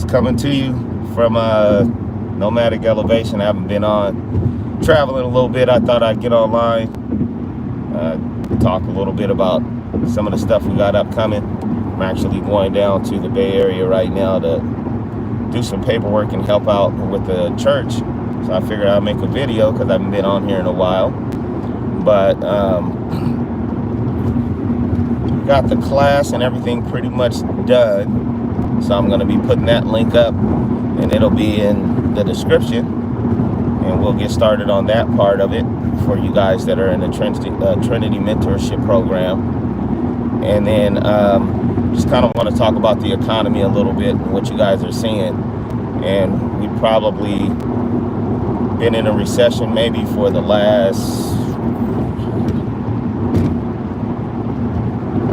podcast coming to you from Noematic Elevation. I haven't been on, traveling a little bit. I thought I'd get online, talk a little bit about some of the stuff we got upcoming. I'm actually going down to the Bay Area right now to do some paperwork and help out with the church. So I figured I'd make a video because I haven't been on here in a while. But got the class and everything pretty much done. So I'm going to be putting that link up, and it'll be in the description. And we'll get started on that part of it for you guys that are in the Trinity Mentorship Program. And then just kind of want to talk about the economy a little bit and what you guys are seeing. And we've probably been in a recession maybe for the last,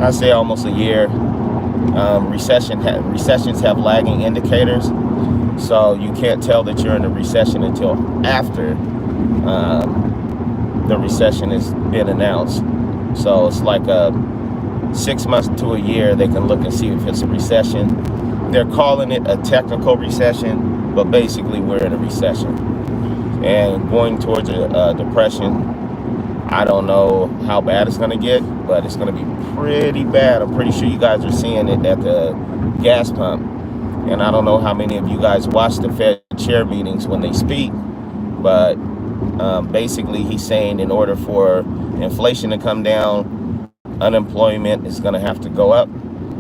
I'd say almost a year. Recessions have lagging indicators, so you can't tell that you're in a recession until after the recession has been announced. So it's like 6 months to a year they can look and see if it's a recession. They're calling it a technical recession, but basically we're in a recession and going towards a depression. I don't know how bad it's going to get, but it's going to be pretty bad. I'm pretty sure you guys are seeing it at the gas pump. And I don't know how many of you guys watch the Fed chair meetings when they speak, but basically he's saying in order for inflation to come down, unemployment is going to have to go up.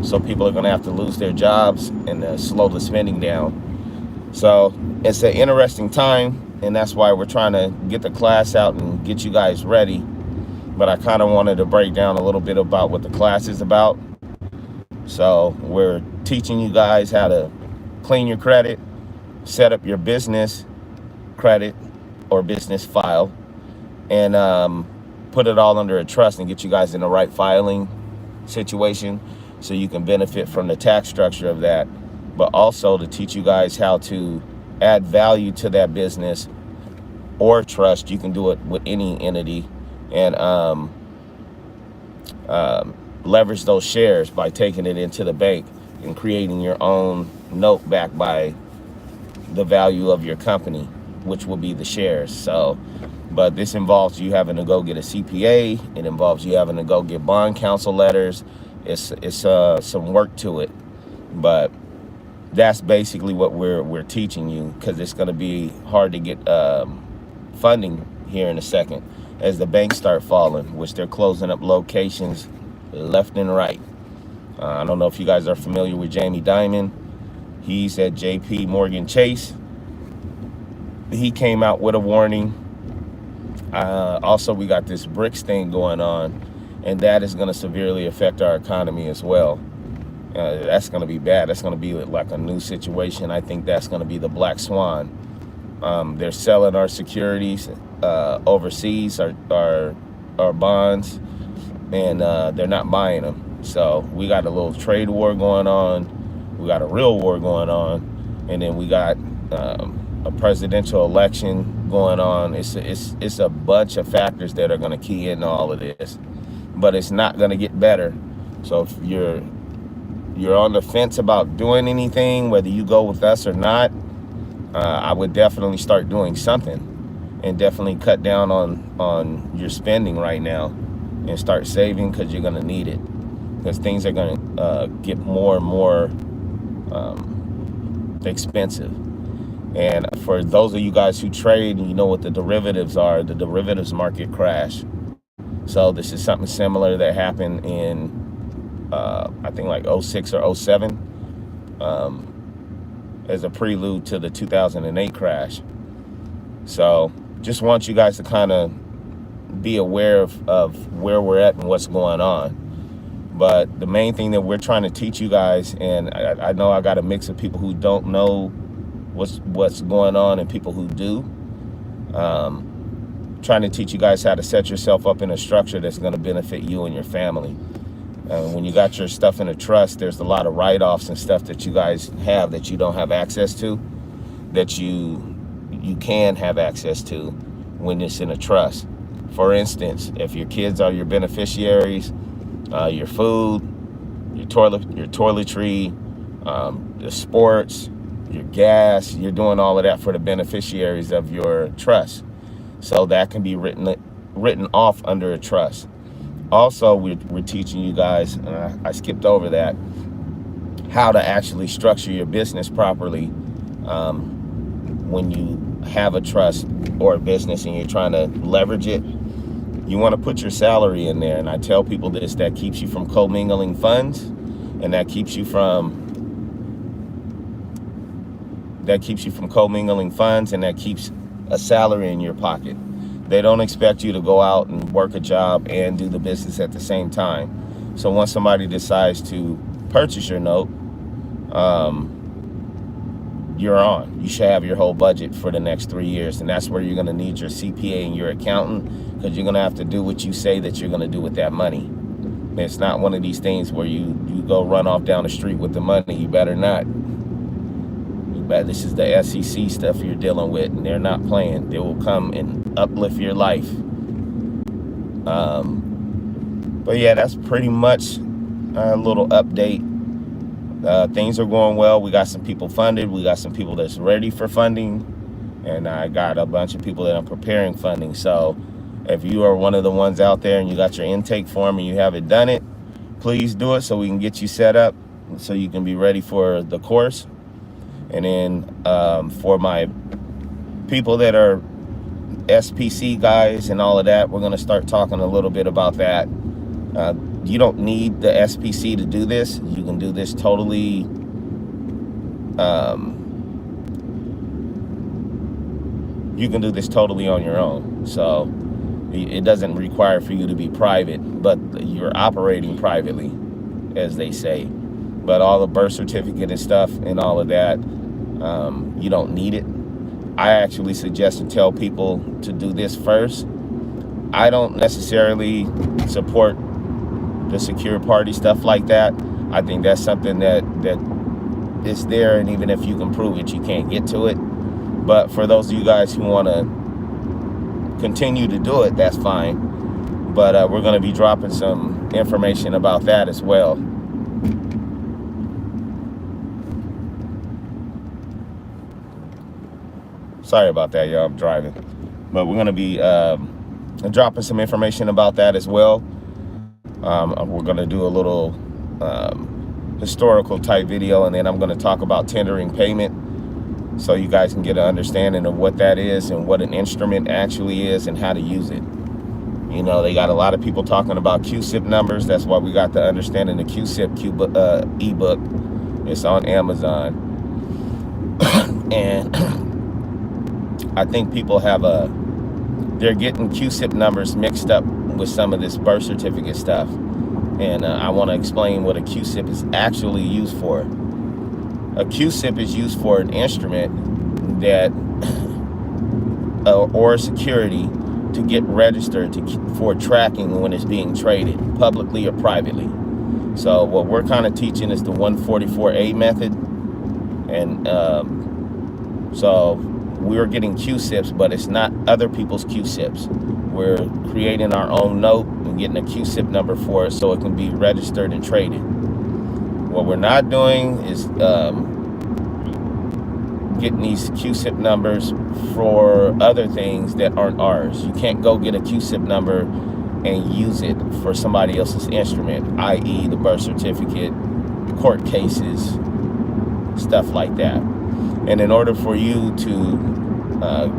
So people are going to have to lose their jobs and slow the spending down. So it's an interesting time. And that's why we're trying to get the class out and get you guys ready. But I kind of wanted to break down a little bit about what the class is about. So we're teaching you guys how to clean your credit, set up your business credit or business file, and put it all under a trust and get you guys in the right filing situation so you can benefit from the tax structure of that. But also to teach you guys how to add value to that business or trust. You can do it with any entity and leverage those shares by taking it into the bank and creating your own note backed by the value of your company, which will be the shares. So, but this involves you having to go get a CPA. It involves you having to go get bond counsel letters. It's some work to it, but that's basically what we're teaching you, because it's going to be hard to get funding here in a second as the banks start falling, which they're closing up locations left and right. I don't know if you guys are familiar with Jamie Dimon. He's at JP Morgan Chase. He came out with a warning. Also, we got this BRICS thing going on, and that is going to severely affect our economy as well. That's going to be bad. That's going to be like a new situation. I think that's going to be the black swan. They're selling our securities overseas, our bonds, and they're not buying them. So we got a little trade war going on. We got a real war going on, and then we got a presidential election going on. It's a bunch of factors that are going to key into all of this, but it's not going to get better. So if you're on the fence about doing anything, whether you go with us or not, I would definitely start doing something and definitely cut down on your spending right now and start saving, because you're going to need it, because things are going to get more and more expensive. And for those of you guys who trade, you know what the derivatives are. The derivatives market crashed. So this is something similar that happened in I think like 06 or 07 as a prelude to the 2008 crash. So just want you guys to kind of be aware of where we're at and what's going on. But the main thing that we're trying to teach you guys, and I know I got a mix of people who don't know what's going on and people who do, trying to teach you guys how to set yourself up in a structure that's going to benefit you and your family. When you got your stuff in a trust, there's a lot of write-offs and stuff that you guys have that you don't have access to, that you can have access to when it's in a trust. For instance, if your kids are your beneficiaries, your food, your toiletry, the sports, your gas. You're doing all of that for the beneficiaries of your trust. So that can be written off under a trust. Also, we're teaching you guys, I skipped over that, how to actually structure your business properly when you have a trust or a business and you're trying to leverage it. You want to put your salary in there. And I tell people this, that keeps you from commingling funds, and that keeps you from commingling funds, and that keeps a salary in your pocket. They don't expect you to go out and work a job and do the business at the same time. So once somebody decides to purchase your note, you're on. You should have your whole budget for the next 3 years. And that's where you're going to need your CPA and your accountant, because you're going to have to do what you say that you're going to do with that money. It's not one of these things where you go run off down the street with the money. You better not. This is the SEC stuff you're dealing with, and they're not playing. They will come and uplift your life. But yeah, that's pretty much a little update. Things are going well. We got some people funded. We got some people that's ready for funding. And I got a bunch of people that I'm preparing funding. So if you are one of the ones out there and you got your intake form and you haven't done it, please do it so we can get you set up so you can be ready for the course. And then for my people that are SPC guys and all of that, we're going to start talking a little bit about that. You don't need the SPC to do this. You can do this totally on your own. So it doesn't require for you to be private, but you're operating privately, as they say. But all the birth certificate and stuff and all of that, you don't need it. I actually suggest and tell people to do this first. I don't necessarily support the secure party stuff like that. I think that's something that is there, and even if you can prove it, you can't get to it. But for those of you guys who want to continue to do it, that's fine. But we're going to be dropping some information about that as well. Sorry about that, y'all. I'm driving. But we're going to be dropping some information about that as well. We're going to do a little historical type video, and then I'm going to talk about tendering payment so you guys can get an understanding of what that is and what an instrument actually is and how to use it. You know, they got a lot of people talking about QSIP numbers. That's why we got the Understanding the QSIP ebook. It's on Amazon. And I think people they're getting QSIP numbers mixed up with some of this birth certificate stuff. And I want to explain what a QSIP is actually used for. A QSIP is used for an instrument that, or security, to get registered for tracking when it's being traded, publicly or privately. So what we're kind of teaching is the 144A method. And so we're getting QSIPs, but it's not other people's QSIPs. We're creating our own note and getting a QSIP number for it so it can be registered and traded. What we're not doing is getting these QSIP numbers for other things that aren't ours. You can't go get a QSIP number and use it for somebody else's instrument, i.e. the birth certificate, court cases, stuff like that. And in order for you to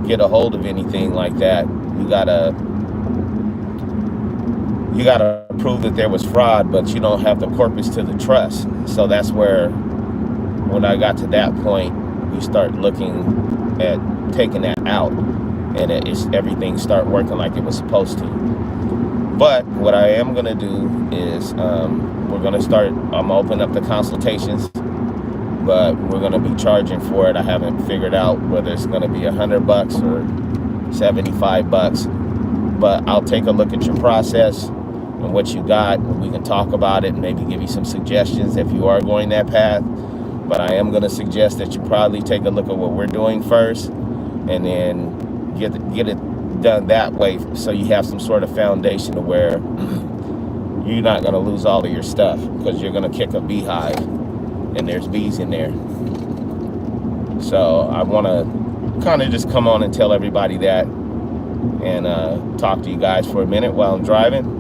get a hold of anything like that, you gotta prove that there was fraud, but you don't have the corpus to the trust. So that's where, when I got to that point, we start looking at taking that out, and everything start working like it was supposed to. But what I am gonna do is I'm gonna open up the consultations, but we're gonna be charging for it. I haven't figured out whether it's gonna be $100 or $75, but I'll take a look at your process and what you got, and we can talk about it and maybe give you some suggestions if you are going that path. But I am gonna suggest that you probably take a look at what we're doing first, and then get it done that way, so you have some sort of foundation to where you're not gonna lose all of your stuff, because you're gonna kick a beehive and there's bees in there. So I want to kind of just come on and tell everybody that, and talk to you guys for a minute while I'm driving.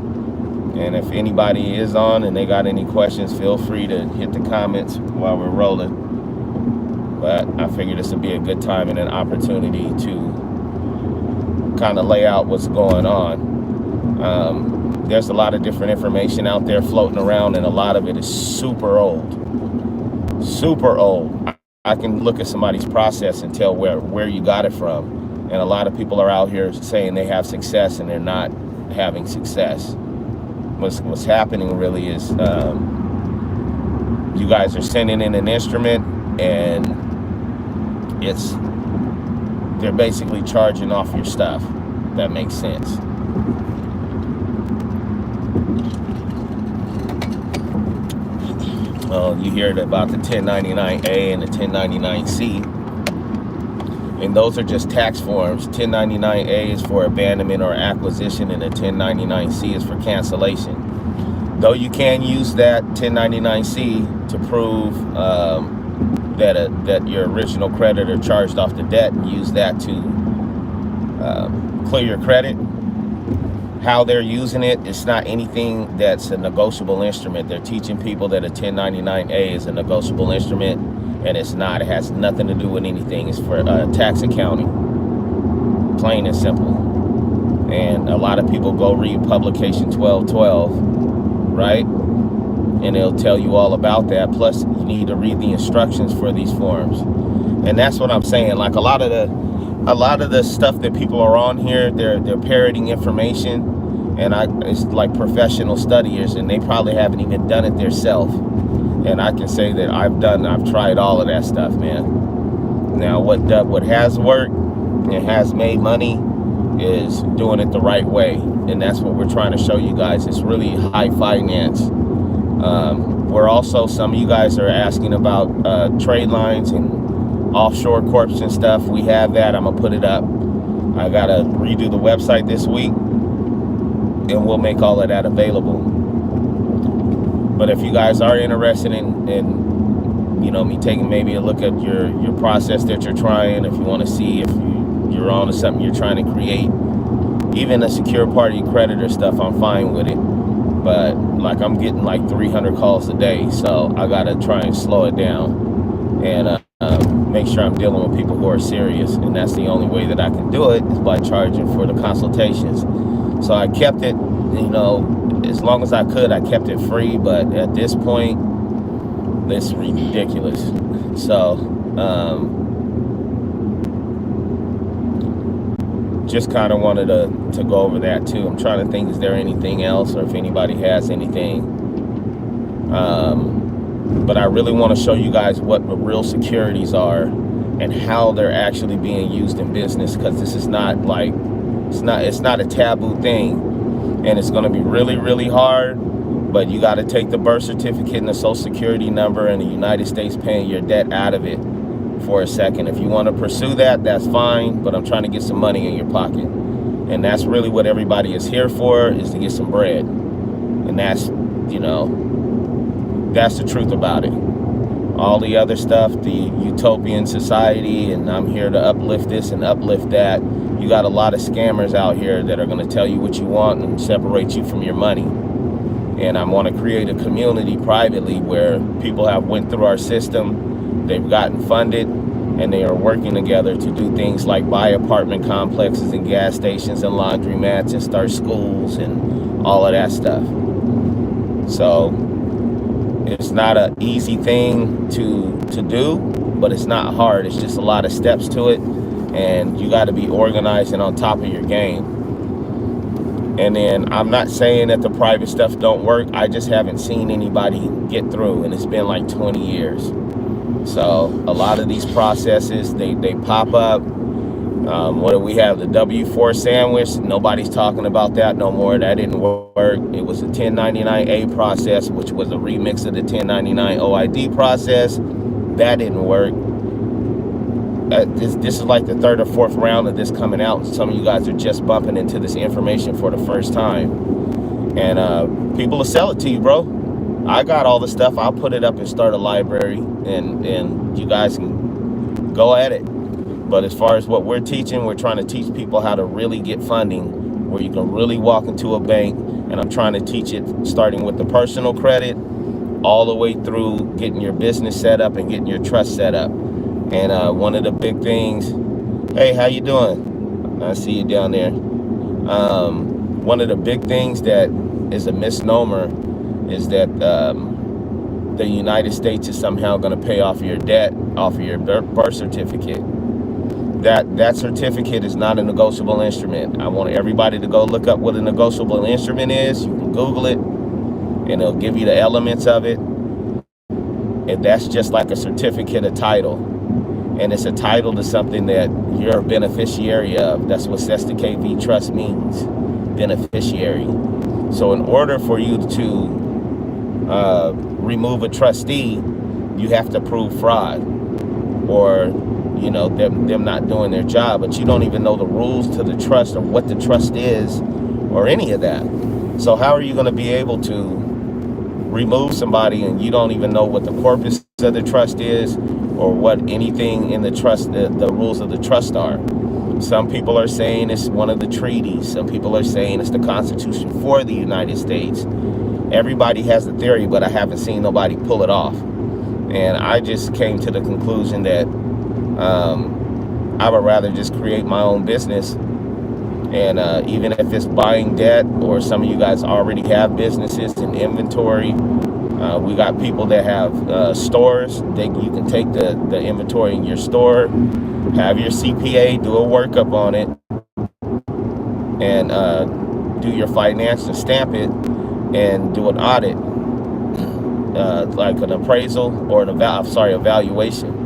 And if anybody is on and they got any questions, feel free to hit the comments while we're rolling. But I figured this would be a good time and an opportunity to kind of lay out what's going on. There's a lot of different information out there floating around, and a lot of it is super old. Super old. I can look at somebody's process and tell where you got it from. And a lot of people are out here saying they have success and they're not having success. What's happening really is you guys are sending in an instrument, and they're basically charging off your stuff. That makes sense. You heard about the 1099A and the 1099C, and those are just tax forms. 1099A is for abandonment or acquisition, and the 1099C is for cancellation. Though you can use that 1099C to prove that your original creditor charged off the debt, and use that to clear your credit. How they're using it, it's not anything that's a negotiable instrument. They're teaching people that a 1099A is a negotiable instrument, and it's not. It has nothing to do with anything. It's for tax accounting, plain and simple. And a lot of people go read publication 1212, right? And it'll tell you all about that. Plus, you need to read the instructions for these forms. And that's what I'm saying. Like a lot of the stuff that people are on here, they're parroting information, and it's like professional studiers, and they probably haven't even done it themselves. And I can say that I've tried all of that stuff, man. Now, what has worked and has made money is doing it the right way, and that's what we're trying to show you guys. It's really high finance. We're also, some of you guys are asking about trade lines and offshore corps and stuff. We have that. I'm gonna put it up. I gotta redo the website this week, and we'll make all of that available. But if you guys are interested in me taking maybe a look at your process that you're trying, if you want to see if you're on to something you're trying to create, even the secure party creditor stuff, I'm fine with it. But like, I'm getting like 300 calls a day, so I gotta try and slow it down and make sure I'm dealing with people who are serious. And that's the only way that I can do it, is by charging for the consultations. So I kept it, as long as I could, I kept it free. But at this point, it's ridiculous. So just kind of wanted to go over that too. I'm trying to think, is there anything else, or if anybody has anything. But I really want to show you guys what the real securities are and how they're actually being used in business, because this is not like, it's not a taboo thing, and it's going to be really, really hard. But you got to take the birth certificate and the social security number and the United States paying your debt out of it for a second. If you want to pursue that, that's fine, but I'm trying to get some money in your pocket, and that's really what everybody is here for, is to get some bread. And that's that's the truth about it. All the other stuff, the utopian society, and I'm here to uplift this and uplift that. You got a lot of scammers out here that are going to tell you what you want and separate you from your money. And I want to create a community privately where people have went through our system, they've gotten funded, and they are working together to do things like buy apartment complexes and gas stations and laundromats and start schools and all of that stuff. So it's not an easy thing to do, but it's not hard. It's just a lot of steps to it, and you got to be organized and on top of your game. And then I'm not saying that the private stuff don't work. I just haven't seen anybody get through, and it's been like 20 years. So a lot of these processes, they pop up. What do we have? The W4 sandwich. Nobody's talking about that no more. That didn't work. It was a 1099A process, which was a remix of the 1099 OID process. That didn't work. This is like the third or fourth round of this coming out. And some of you guys are just bumping into this information for the first time. And people will sell it to you, bro. I got all the stuff. I'll put it up and start a library, and you guys can go at it. But as far as what we're teaching, we're trying to teach people how to really get funding where you can really walk into a bank. And I'm trying to teach it starting with the personal credit all the way through getting your business set up and getting your trust set up. And one of the big things, hey, how you doing? I see you down there. One of the big things that is a misnomer is that the United States is somehow going to pay off your debt off of your birth certificate. That certificate is not a negotiable instrument. I want everybody to go look up what a negotiable instrument is. You can Google it, and it'll give you the elements of it. And that's just like a certificate of title. And it's a title to something that you're a beneficiary of. That's what SESTA-KV trust means, beneficiary. So in order for you to remove a trustee, you have to prove fraud or them not doing their job, but you don't even know the rules to the trust or what the trust is or any of that. So how are you going to be able to remove somebody and you don't even know what the corpus of the trust is or what anything in the trust, the rules of the trust are? Some people are saying it's one of the treaties. Some people are saying it's the Constitution for the United States. Everybody has a theory, but I haven't seen nobody pull it off. And I just came to the conclusion that I would rather just create my own business. And even if it's buying debt, or some of you guys already have businesses and inventory, we got people that have stores. You can take the inventory in your store, have your CPA do a workup on it, and do your finance and stamp it, and do an audit, like an appraisal or evaluation.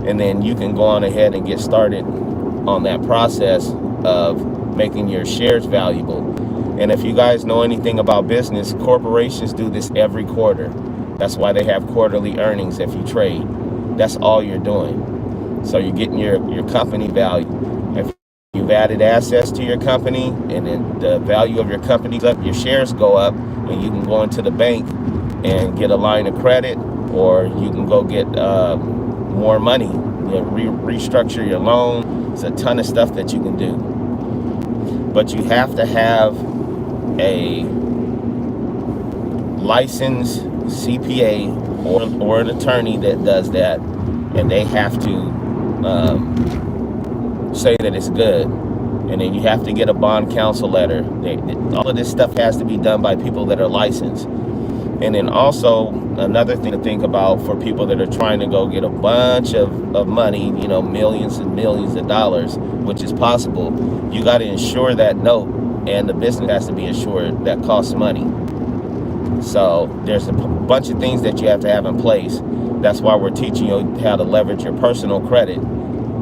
And then you can go on ahead and get started on that process of making your shares valuable. And if you guys know anything about business, corporations do this every quarter. That's why they have quarterly earnings if you trade. That's all you're doing. So you're getting your company value. If you've added assets to your company and then the value of your company's up, your shares go up, and you can go into the bank and get a line of credit, or you can go get more money, restructure your loan. There's a ton of stuff that you can do. But you have to have a licensed CPA or an attorney that does that, and they have to say that it's good. And then you have to get a bond counsel letter. All of this stuff has to be done by people that are licensed. And then also another thing to think about for people that are trying to go get a bunch of money, millions and millions of dollars, which is possible, you got to insure that note, and the business has to be insured. That costs money. So there's a bunch of things that you have to have in place. That's why we're teaching you how to leverage your personal credit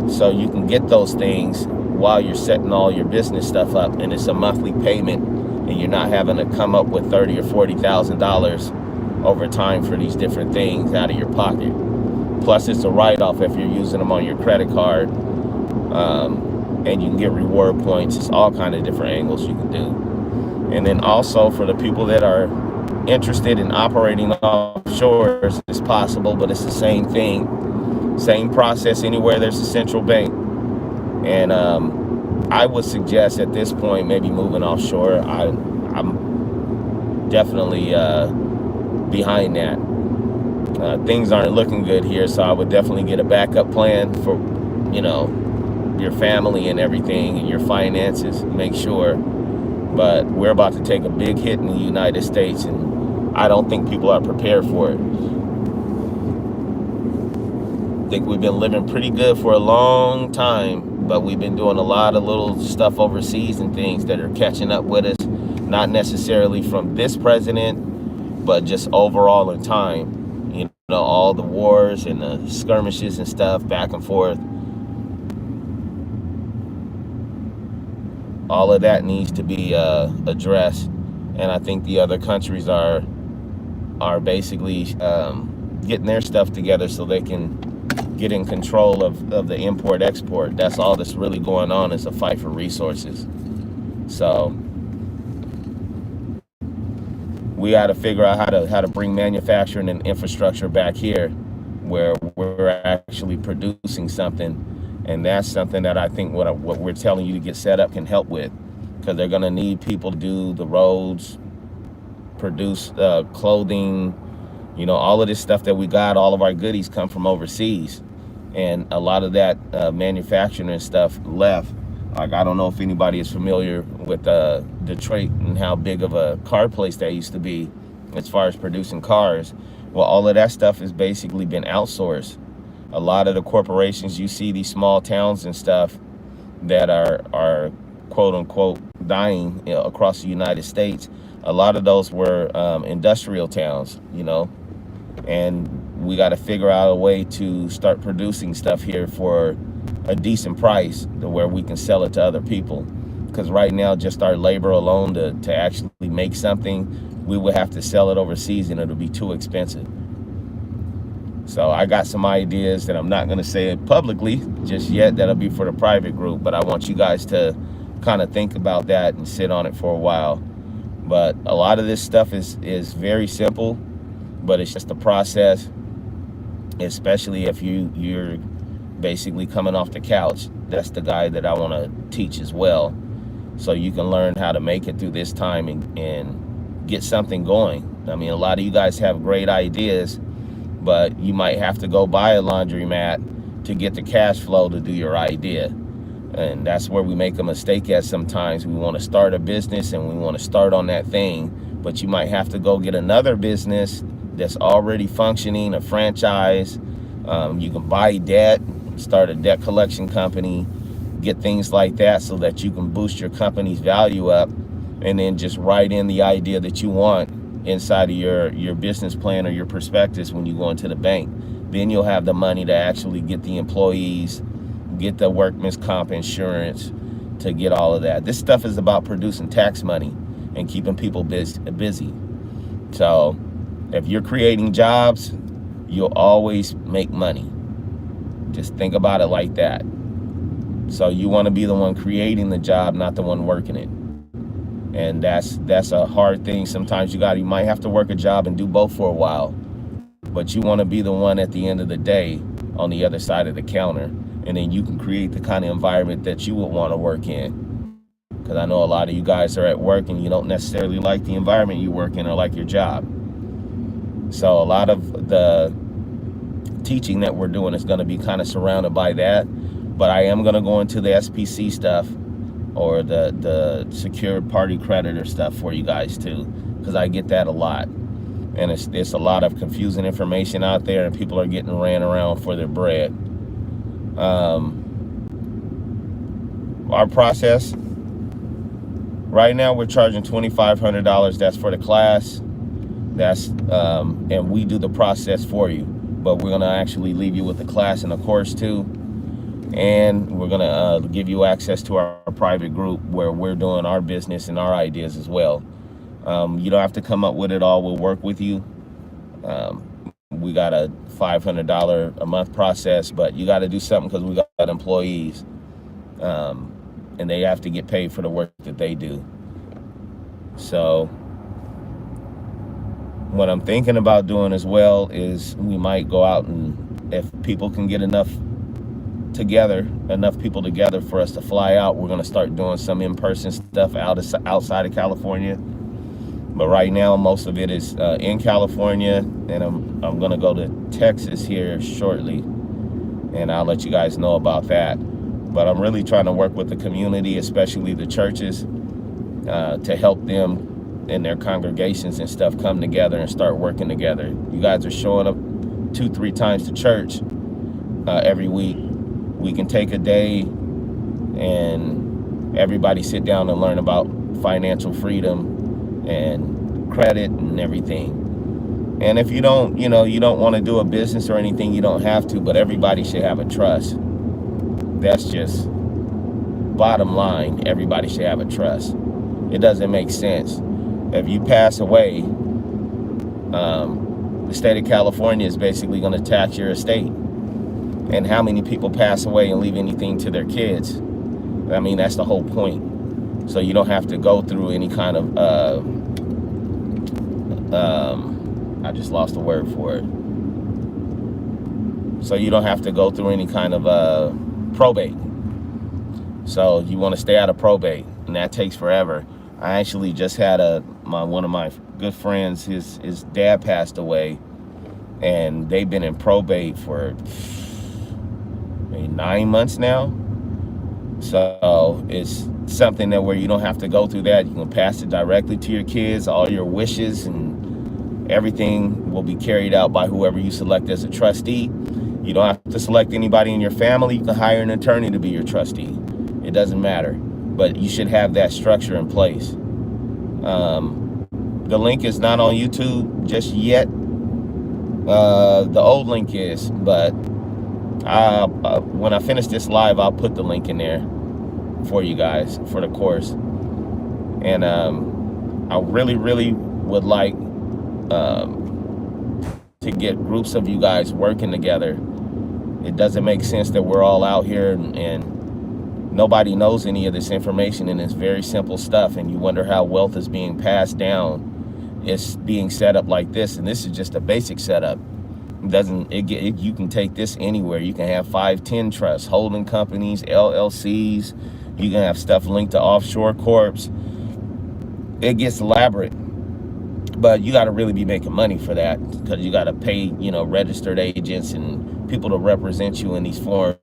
so you can get those things while you're setting all your business stuff up, and it's a monthly payment. And you're not having to come up with $30,000 or $40,000 over time for these different things out of your pocket. Plus, it's a write-off if you're using them on your credit card, and you can get reward points. It's all kind of different angles you can do. And then also for the people that are interested in operating offshore, it's possible, but it's the same thing, same process anywhere there's a central bank. And I would suggest at this point maybe moving offshore. I'm definitely behind that. Things aren't looking good here, so I would definitely get a backup plan for, your family and everything and your finances. Make sure. But we're about to take a big hit in the United States, and I don't think people are prepared for it. I think we've been living pretty good for a long time, but we've been doing a lot of little stuff overseas and things that are catching up with us, not necessarily from this president, but just overall in time. All the wars and the skirmishes and stuff back and forth. All of that needs to be addressed, and I think the other countries are basically getting their stuff together so they can get in control of the import-export. That's all that's really going on, is a fight for resources. So we got to figure out how to bring manufacturing and infrastructure back here where we're actually producing something. And that's something that I think what we're telling you to get set up can help with, because they're going to need people to do the roads, produce clothing, all of this stuff that we got. All of our goodies come from overseas, and a lot of that manufacturing and stuff left. Like, I don't know if anybody is familiar with Detroit and how big of a car place that used to be as far as producing cars. Well, all of that stuff has basically been outsourced. A lot of the corporations you see, these small towns and stuff that are quote unquote dying across the United States, a lot of those were industrial towns, and we got to figure out a way to start producing stuff here for a decent price to where we can sell it to other people. Because right now, just our labor alone to actually make something, we would have to sell it overseas, and it'll be too expensive. So I got some ideas that I'm not going to say it publicly just yet. That'll be for the private group, but I want you guys to kind of think about that and sit on it for a while. But a lot of this stuff is very simple, but it's just a process, especially if you're basically coming off the couch. That's the guy that I want to teach as well, so you can learn how to make it through this time and get something going. I mean, a lot of you guys have great ideas, but you might have to go buy a laundromat to get the cash flow to do your idea. And that's where we make a mistake at sometimes. We want to start a business and we want to start on that thing, but you might have to go get another business that's already functioning, a franchise. You can buy debt, start a debt collection company, get things like that so that you can boost your company's value up, and then just write in the idea that you want inside of your business plan or your prospectus when you go into the bank. Then you'll have the money to actually get the employees, get the workman's comp insurance, to get all of that. This stuff is about producing tax money and keeping people busy. So if you're creating jobs, you'll always make money. Just think about it like that. So you want to be the one creating the job, not the one working it. And that's a hard thing. Sometimes you might have to work a job and do both for a while, but you want to be the one at the end of the day on the other side of the counter, and then you can create the kind of environment that you would want to work in. Because I know a lot of you guys are at work and you don't necessarily like the environment you work in or like your job. So a lot of the teaching that we're doing is going to be kind of surrounded by that, but I am going to go into the SPC stuff, or the secured party creditor stuff for you guys too, because I get that a lot. And it's a lot of confusing information out there, and people are getting ran around for their bread. Our process, right now we're charging $2,500. That's for the class. That's and we do the process for you, but we're gonna actually leave you with the class and the course too. And we're gonna give you access to our private group where we're doing our business and our ideas as well. You don't have to come up with it all. We'll work with you. We got a $500 a month process, but you got to do something because we got employees, and they have to get paid for the work that they do. So what I'm thinking about doing as well is we might go out, and if people can get enough people together for us to fly out, we're going to start doing some in-person stuff outside of California. But right now, most of it is in California, and I'm going to go to Texas here shortly, and I'll let you guys know about that. But I'm really trying to work with the community, especially the churches, to help them and their congregations and stuff come together and start working together. You guys are showing up 2-3 times to church every week. We can take a day and everybody sit down and learn about financial freedom and credit and everything. And if you don't want to do a business or anything, you don't have to, but everybody should have a trust. That's just bottom line. Everybody should have a trust. It doesn't make sense. If you pass away, the state of California is basically going to tax your estate. And how many people pass away and leave anything to their kids? I mean, that's the whole point. So you don't have to go through any kind of, I just lost the word for it. so you don't have to go through any kind of probate. So you want to stay out of probate, and that takes forever. I actually just had one of my good friends, his dad passed away, and they've been in probate for maybe 9 months now. So it's something that where you don't have to go through that. You can pass it directly to your kids. All your wishes and everything will be carried out by whoever you select as a trustee. You don't have to select anybody in your family. You can hire an attorney to be your trustee. It doesn't matter, but you should have that structure in place. The link is not on YouTube just yet. The old link is, but when I finish this live, I'll put the link in there for you guys for the course. And I really would like to get groups of you guys working together. It doesn't make sense that we're all out here and nobody knows any of this information, and it's very simple stuff, and you wonder how wealth is being passed down. It's being set up like this, and this is just a basic setup. You can take this anywhere. You can have 510 trusts, holding companies, LLCs. You can have stuff linked to offshore corps. It gets elaborate, but you got to really be making money for that, because you got to pay, registered agents and people to represent you in these foreign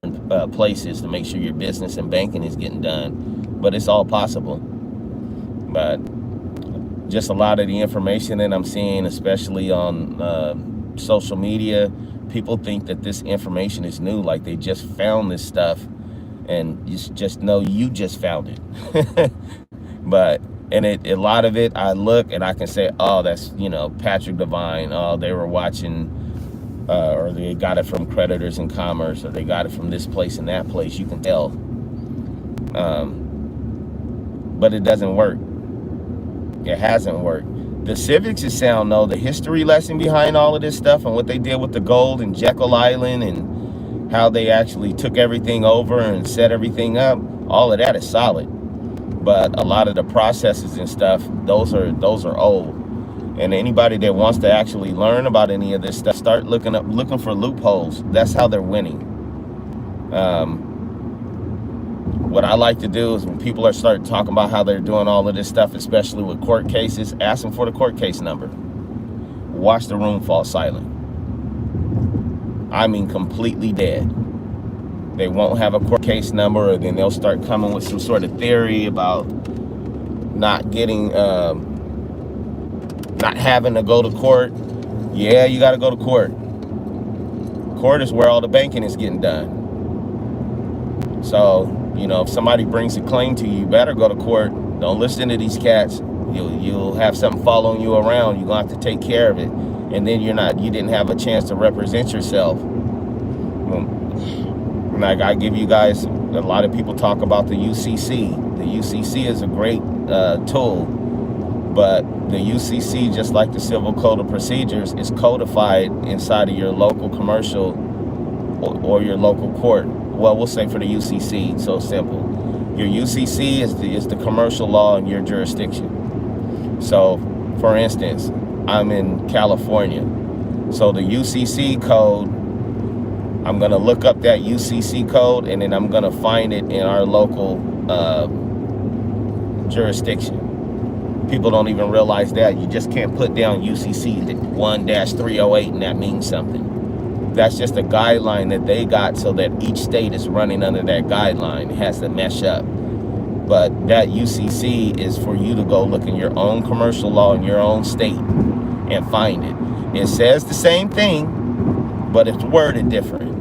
places to make sure your business and banking is getting done. But it's all possible. But just a lot of the information that I'm seeing, especially on social media, people think that this information is new, like they just found this stuff, and you just know you just found it. But a lot of it, I look and I can say, oh, that's Patrick Devine. Oh, they were watching, or they got it from Creditors in Commerce, or they got it from this place and that place. You can tell, but it doesn't work. It hasn't worked. The civics is sound though. The history lesson behind all of this stuff and what they did with the gold and Jekyll Island and how they actually took everything over and set everything up, all of that is solid. But a lot of the processes and stuff, those are old. And anybody that wants to actually learn about any of this stuff, start looking for loopholes. That's how they're winning. What I like to do is when people are starting talking about how they're doing all of this stuff, especially with court cases, ask them for the court case number. Watch the room fall silent. I mean, completely dead. They won't have a court case number, or then they'll start coming with some sort of theory about not getting, not having to go to court. Yeah, you got to go to court. Court is where all the banking is getting done. So, if somebody brings a claim to you, you better go to court. Don't listen to these cats. You'll have something following you around. You're going to have to take care of it. And then you didn't have a chance to represent yourself. Like I give you guys, a lot of people talk about the UCC. The UCC is a great tool, but the UCC, just like the Civil Code of Procedures, is codified inside of your local commercial or your local court. Well, we'll say for the UCC, so simple. Your UCC is the commercial law in your jurisdiction. So, for instance, I'm in California. So the UCC code, I'm going to look up that UCC code, and then I'm going to find it in our local jurisdiction. People don't even realize that. You just can't put down UCC 1-308 and that means something. That's just a guideline that they got so that each state is running under that guideline. It has to mesh up. But that UCC is for you to go look in your own commercial law in your own state and find it. It says the same thing, but it's worded different.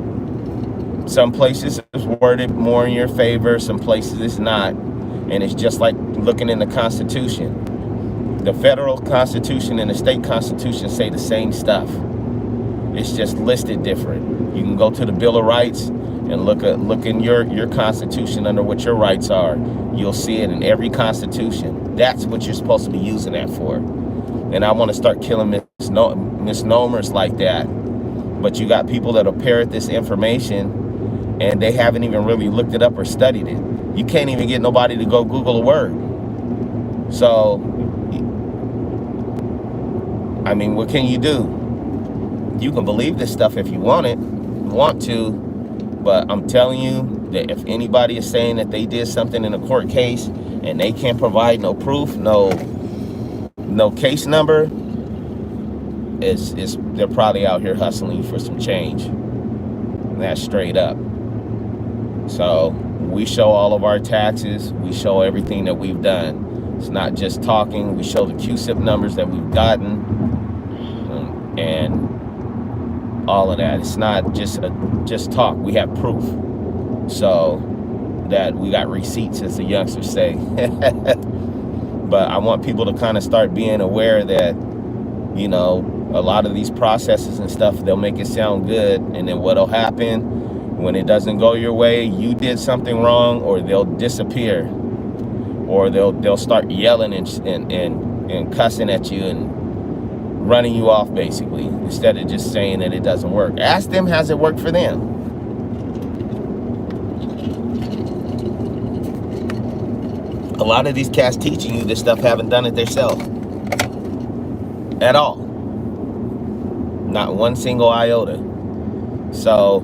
Some places it's worded more in your favor, some places it's not. And it's just like looking in the Constitution. The federal Constitution and the state Constitution say the same stuff. It's just listed different. You can go to the Bill of Rights and look in your Constitution under what your rights are. You'll see it in every Constitution. That's what you're supposed to be using that for. And I want to start killing misnomers like that. But you got people that'll parrot this information and they haven't even really looked it up or studied it. You can't even get nobody to go Google a word. So, I mean, what can you do? You can believe this stuff if you want it. want to, but I'm telling you that if anybody is saying that they did something in a court case and they can't provide no proof, no case number, they're probably out here hustling for some change. That's straight up. So we show all of our taxes. We show everything that we've done. It's not just talking. We show the QSIP numbers that we've gotten and all of that. It's not just talk. We have proof. So that we got receipts, as the youngsters say. But I want people to kind of start being aware that, you know, a lot of these processes and stuff, they'll make it sound good. And then what'll happen when it doesn't go your way, you did something wrong, or they'll disappear, or they'll start yelling and cussing at you and running you off, basically, instead of just saying that it doesn't work. Ask them, has it worked for them? A lot of these cats teaching you this stuff haven't done it themselves at all. Not one single iota. So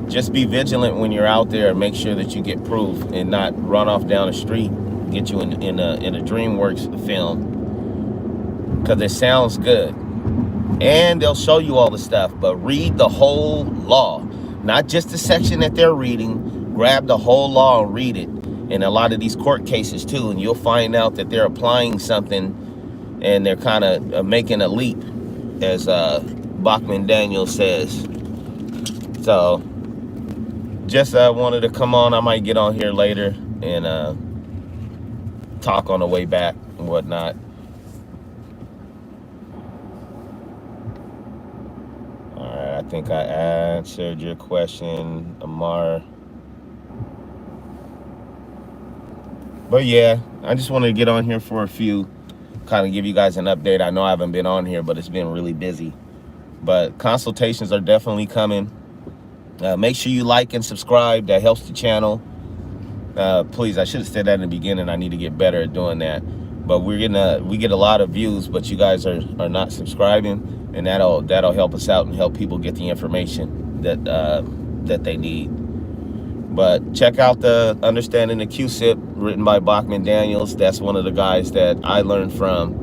just be vigilant when you're out there and make sure that you get proof and not run off down the street, get you in a DreamWorks film, because it sounds good. And they'll show you all the stuff, but read the whole law, not just the section that they're reading. Grab the whole law and read it. In a lot of these court cases too, and you'll find out that they're applying something and they're kind of making a leap, as Bachman Daniels says. So just wanted to come on. I might get on here later and talk on the way back and whatnot. All right, I think I answered your question, Amar. But yeah, I just wanted to get on here for a few, kind of give you guys an update. I know I haven't been on here, but it's been really busy. But consultations are definitely coming. Make sure you like and subscribe. That helps the channel. Please, I should have said that in the beginning. I need to get better at doing that. But we get a lot of views, but you guys are not subscribing, and that'll help us out and help people get the information that they need. But check out the Understanding the QSIP, written by Bachman Daniels. That's one of the guys that I learned from.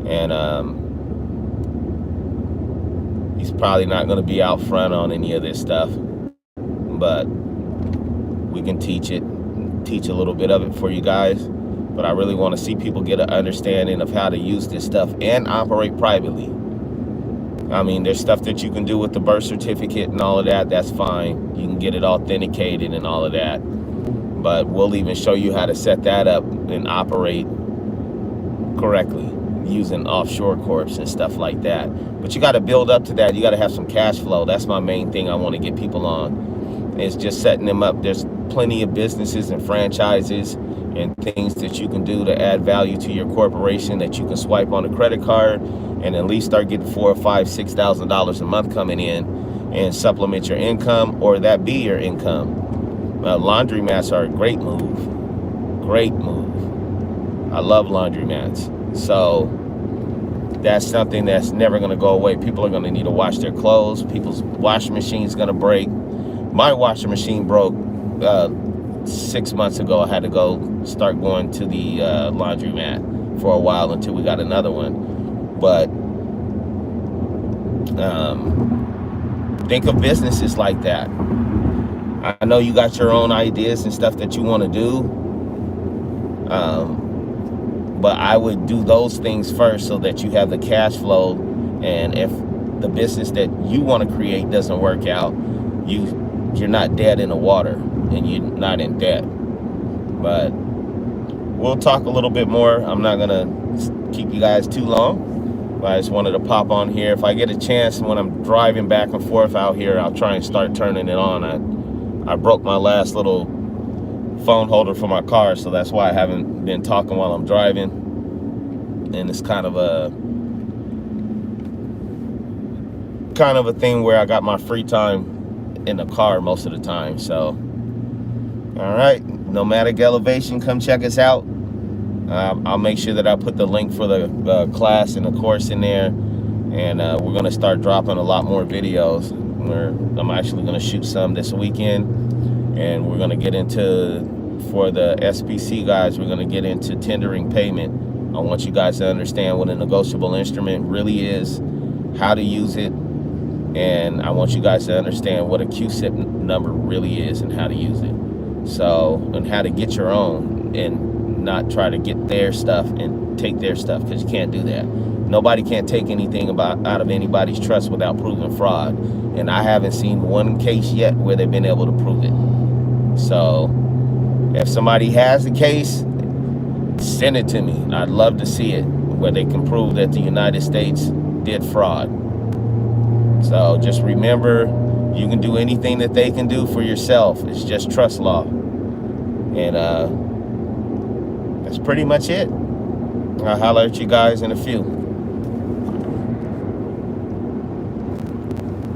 And he's probably not going to be out front on any of this stuff. But we can teach a little bit of it for you guys. But I really want to see people get an understanding of how to use this stuff and operate privately. I mean, there's stuff that you can do with the birth certificate and all of that. That's fine. You can get it authenticated and all of that. But we'll even show you how to set that up and operate correctly using offshore corps and stuff like that. But you got to build up to that. You got to have some cash flow. That's my main thing I want to get people on. It's just setting them up. There's plenty of businesses and franchises and things that you can do to add value to your corporation that you can swipe on a credit card and at least start getting $4,000 or $5,000, $6,000 a month coming in and supplement your income, or that be your income. Laundromats are a great move. Great move. I love laundromats. So that's something that's never going to go away. People are going to need to wash their clothes. People's washing machine's going to break. My washing machine broke 6 months ago. I had to start going to the laundromat for a while until we got another one. But think of businesses like that. I know you got your own ideas and stuff that you want to do, but I would do those things first so that you have the cash flow. And if the business that you want to create doesn't work out, you're not dead in the water and you're not in debt. But we'll talk a little bit more. I'm not gonna keep you guys too long. I just wanted to pop on here. If I get a chance when I'm driving back and forth out here, I'll try and start turning it on. I broke my last little phone holder for my car, so that's why I haven't been talking while I'm driving. And it's kind of a thing where I got my free time in the car most of the time. So all right, Noematic Elevation, come check us out. I'll make sure that I put the link for the class and the course in there, and we're going to start dropping a lot more videos I'm actually going to shoot some this weekend, and we're going to get into, for the SPC guys, we're going to get into tendering payment. I want you guys to understand what a negotiable instrument really is, how to use it, and I want you guys to understand what a QSIP number really is and how to use it. So, and how to get your own and not try to get their stuff and take their stuff, because you can't do that. Nobody can't take anything out of anybody's trust without proving fraud. And I haven't seen one case yet where they've been able to prove it. So if somebody has a case, send it to me. I'd love to see it, where they can prove that the United States did fraud. So just remember, you can do anything that they can do for yourself. It's just trust law. And that's pretty much it. I'll holler at you guys in a few.